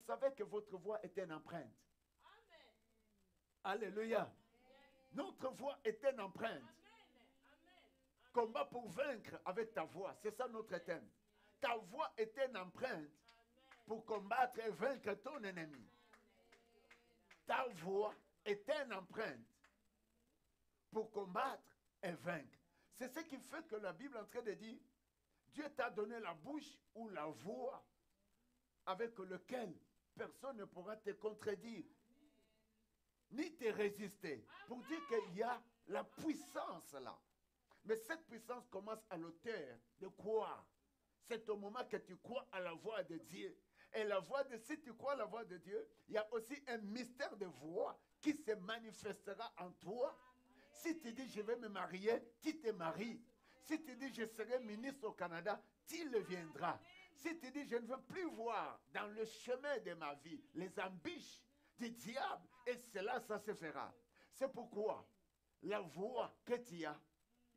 savez que votre voix est une empreinte. Alléluia. Notre voix est une empreinte. Combat pour vaincre avec ta voix. C'est ça notre thème. Ta voix est une empreinte pour combattre et vaincre ton ennemi. Ta voix est une empreinte pour combattre et vaincre. C'est ce qui fait que la Bible est en train de dire, Dieu t'a donné la bouche ou la voix avec lequel personne ne pourra te contredire, ni te résister. Pour dire qu'il y a la puissance là. Mais cette puissance commence à l'auteur de croire. C'est au moment que tu crois à la voix de Dieu. Et la voix de, si tu crois à la voix de Dieu, il y a aussi un mystère de voix qui se manifestera en toi. Si tu dis je vais me marier, tu te maries. Si tu dis je serai ministre au Canada, tu le viendras. Si tu dis je ne veux plus voir dans le chemin de ma vie les embûches du diable, et cela, ça se fera. C'est pourquoi la voix que tu as,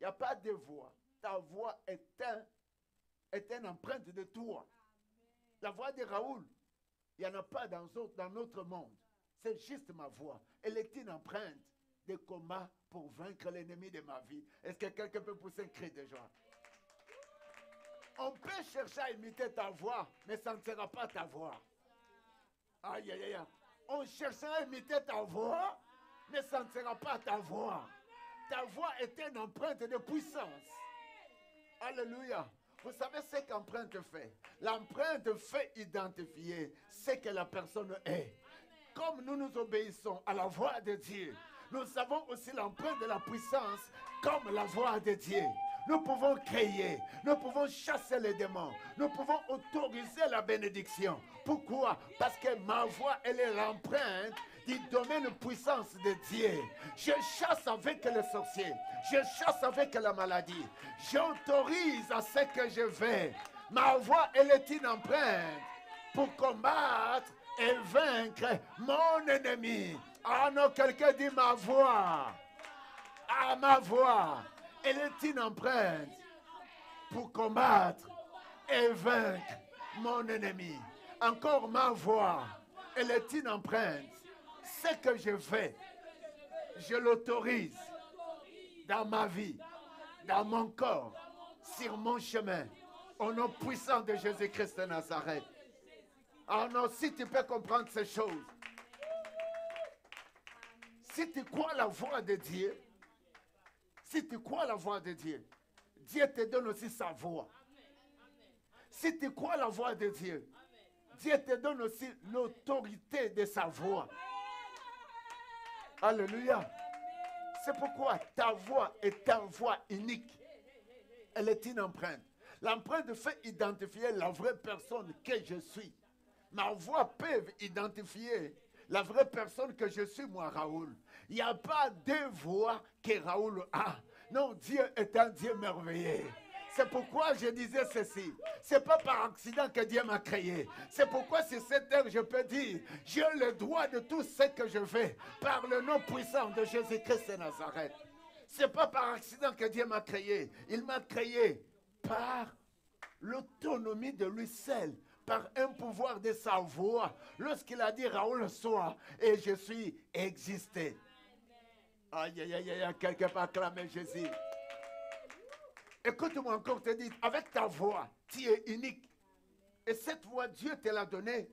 il n'y a pas de voix. Ta voix est une empreinte de toi. La voix de Raoul, il n'y en a pas dans notre monde. C'est juste ma voix. Elle est une empreinte de combat pour vaincre l'ennemi de ma vie. Est-ce que quelqu'un peut pousser un cri de joie? On peut chercher à imiter ta voix, mais ça ne sera pas ta voix. Aïe, aïe, aïe. On cherchera à imiter ta voix, mais ça ne sera pas ta voix. Ta voix est une empreinte de puissance. Alléluia. Vous savez ce qu'empreinte fait? L'empreinte fait identifier ce que la personne est. Comme nous nous obéissons à la voix de Dieu, nous avons aussi l'empreinte de la puissance comme la voix de Dieu. Nous pouvons créer, nous pouvons chasser les démons, nous pouvons autoriser la bénédiction. Pourquoi? Parce que ma voix, elle est l'empreinte du domaine de puissance de Dieu. Je chasse avec les sorciers, je chasse avec la maladie, j'autorise à ce que je vais. Ma voix, elle est une empreinte pour combattre et vaincre mon ennemi. Ah non, quelqu'un dit ma voix. Ah, ma voix. Elle est une empreinte pour combattre et vaincre mon ennemi. Encore ma voix, elle est une empreinte. Ce que je fais, je l'autorise dans ma vie, dans mon corps, sur mon chemin, au nom puissant de Jésus-Christ de Nazareth. Ah non, si tu peux comprendre ces choses, si tu crois la voix de Dieu, si tu crois la voix de Dieu, Dieu te donne aussi sa voix. Si tu crois la voix de Dieu, Dieu te donne aussi l'autorité de sa voix. Alléluia. C'est pourquoi ta voix est ta voix unique. Elle est une empreinte. L'empreinte fait identifier la vraie personne que je suis. Ma voix peut identifier la vraie personne que je suis, moi, Raoul. Il n'y a pas deux voix que Raoul a. Non, Dieu est un Dieu merveilleux. C'est pourquoi je disais ceci. Ce n'est pas par accident que Dieu m'a créé. C'est pourquoi sur cette terre, je peux dire, j'ai le droit de tout ce que je fais par le nom puissant de Jésus-Christ de Nazareth. Ce n'est pas par accident que Dieu m'a créé. Il m'a créé par l'autonomie de lui seul, par un pouvoir de sa voix. Lorsqu'il a dit Raoul sois, et je suis existé. Aïe, aïe, aïe, aïe, quelqu'un peut acclamer Jésus. Écoute-moi encore te dire, avec ta voix, tu es unique. Et cette voix, Dieu te l'a donnée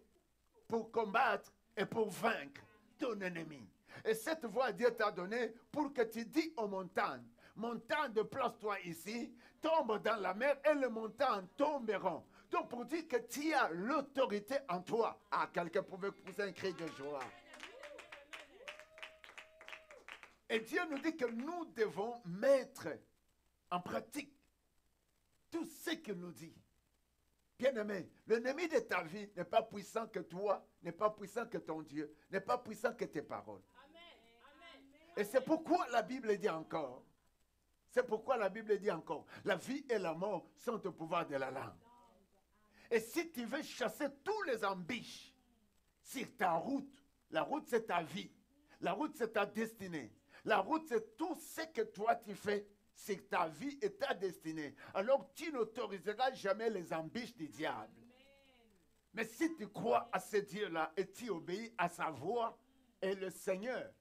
pour combattre et pour vaincre ton ennemi. Et cette voix, Dieu t'a donnée pour que tu dis aux montagnes, montagne, déplace-toi ici, tombe dans la mer et les montagnes tomberont. Donc pour dire que tu as l'autorité en toi. Ah, quelqu'un pouvait pousser un cri de joie. Et Dieu nous dit que nous devons mettre en pratique tout ce qu'il nous dit. Bien-aimé, l'ennemi de ta vie n'est pas puissant que toi, n'est pas puissant que ton Dieu, n'est pas puissant que tes paroles. Et c'est pourquoi la Bible dit encore, c'est pourquoi la Bible dit encore, la vie et la mort sont au pouvoir de la langue. Et si tu veux chasser tous les embûches sur ta route, la route c'est ta vie, la route c'est ta destinée, la route c'est tout ce que toi tu fais, c'est ta vie et ta destinée. Alors tu n'autoriseras jamais les embûches du diable. Mais si tu crois à ce Dieu-là et tu obéis à sa voix, et le Seigneur,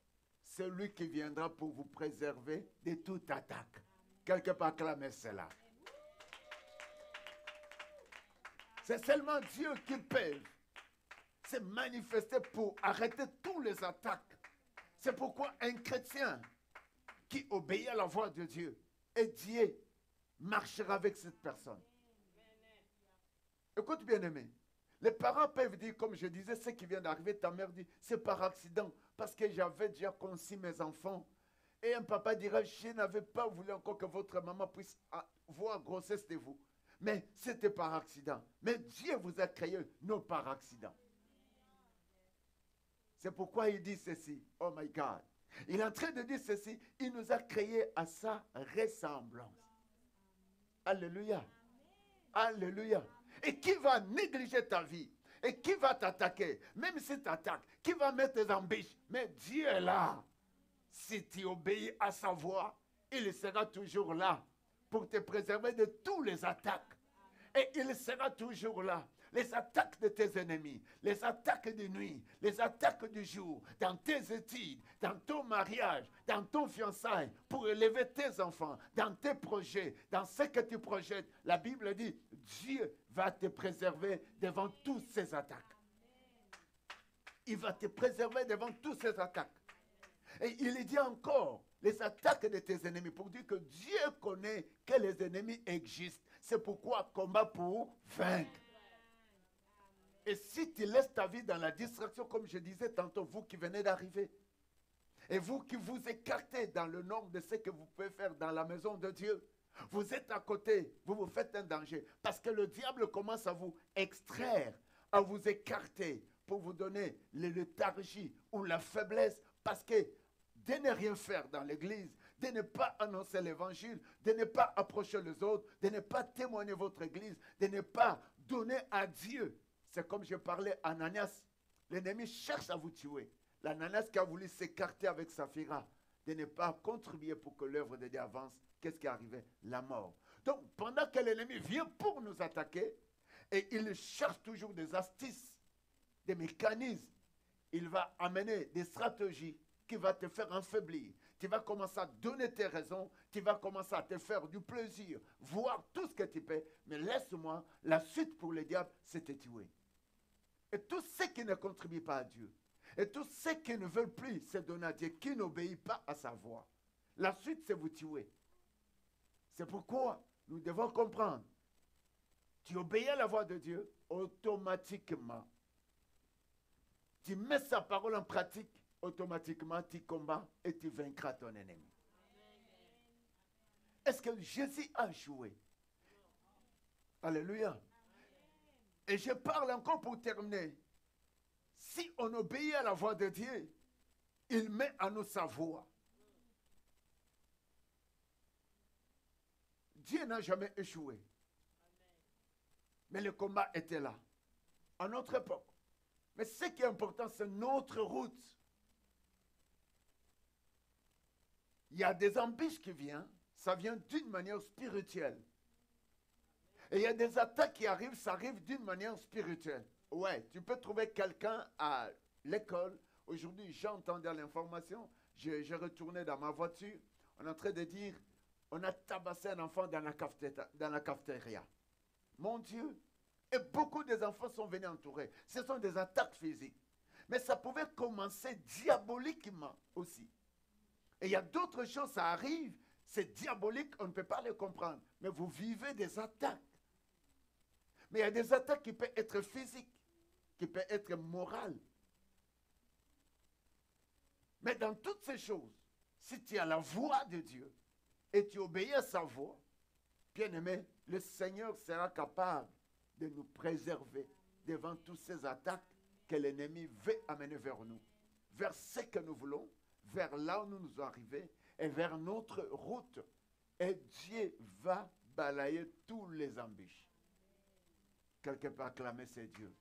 c'est lui qui viendra pour vous préserver de toute attaque. Quelque part, clamez cela. C'est seulement Dieu qui peut se manifester pour arrêter toutes les attaques. C'est pourquoi un chrétien qui obéit à la voix de Dieu, et Dieu marchera avec cette personne. Écoute bien aimé, les parents peuvent dire, comme je disais, ce qui vient d'arriver, ta mère dit, c'est par accident, parce que j'avais déjà conçu mes enfants. Et un papa dira, je n'avais pas voulu encore que votre maman puisse voir grossesse de vous. Mais c'était par accident. Mais Dieu vous a créé, non par accident. C'est pourquoi il dit ceci. Oh my God. Il est en train de dire ceci. Il nous a créés à sa ressemblance. Alléluia. Alléluia. Et qui va négliger ta vie? Et qui va t'attaquer? Même si tu attaques, qui va mettre tes embûches? Mais Dieu est là. Si tu obéis à sa voix, il sera toujours là pour te préserver de toutes les attaques. Et il sera toujours là. Les attaques de tes ennemis, les attaques de nuit, les attaques du jour, dans tes études, dans ton mariage, dans ton fiançailles, pour élever tes enfants, dans tes projets, dans ce que tu projettes. La Bible dit, Dieu va te préserver devant toutes ces attaques. Il va te préserver devant toutes ces attaques. Et il dit encore, les attaques de tes ennemis, pour dire que Dieu connaît que les ennemis existent. C'est pourquoi combat pour vaincre. Et si tu laisses ta vie dans la distraction, comme je disais tantôt, vous qui venez d'arriver, et vous qui vous écartez dans le nombre de ce que vous pouvez faire dans la maison de Dieu, vous êtes à côté, vous vous faites un danger. Parce que le diable commence à vous extraire, à vous écarter pour vous donner la léthargie ou la faiblesse. Parce que de ne rien faire dans l'église, de ne pas annoncer l'évangile, de ne pas approcher les autres, de ne pas témoigner votre église, de ne pas donner à Dieu. C'est comme je parlais à Ananias. L'ennemi cherche à vous tuer. L'Ananias qui a voulu s'écarter avec Saphira, de ne pas contribuer pour que l'œuvre de Dieu avance. Qu'est-ce qui est arrivé? La mort. Donc, pendant que l'ennemi vient pour nous attaquer, et il cherche toujours des astuces, des mécanismes, il va amener des stratégies qui vont te faire affaiblir. Tu vas commencer à donner tes raisons, tu vas commencer à te faire du plaisir, voir tout ce que tu peux, mais laisse-moi, la suite pour le diable, c'est te tuer. Et tous ceux qui ne contribuent pas à Dieu, et tous ceux qui ne veulent plus se donner à Dieu, qui n'obéissent pas à sa voix, la suite, c'est vous tuer. C'est pourquoi nous devons comprendre, tu obéis à la voix de Dieu, automatiquement, tu mets sa parole en pratique, automatiquement tu combats et tu vaincras ton ennemi. Est-ce que Jésus a joué? Alléluia. Et je parle encore pour terminer. Si on obéit à la voix de Dieu, il met à nous sa voix. Dieu n'a jamais échoué. Mais le combat était là, à notre époque. Mais ce qui est important, c'est notre route. Il y a des embûches qui viennent, ça vient d'une manière spirituelle. Et il y a des attaques qui arrivent, ça arrive d'une manière spirituelle. Ouais, tu peux trouver quelqu'un à l'école. Aujourd'hui, j'entendais l'information, j'ai retourné dans ma voiture, on est en train de dire, on a tabassé un enfant dans la cafétéria. Mon Dieu, et beaucoup des enfants sont venus entourer. Ce sont des attaques physiques. Mais ça pouvait commencer diaboliquement aussi. Et il y a d'autres choses, ça arrive, c'est diabolique, on ne peut pas le comprendre. Mais vous vivez des attaques. Mais il y a des attaques qui peuvent être physiques, qui peuvent être morales. Mais dans toutes ces choses, si tu as la voix de Dieu et tu obéis à sa voix, bien aimé, le Seigneur sera capable de nous préserver devant toutes ces attaques que l'ennemi veut amener vers nous, vers ce que nous voulons, vers là où nous nous arrivons et vers notre route. Et Dieu va balayer tous les embûches. Quelque part, acclamer c'est Dieu.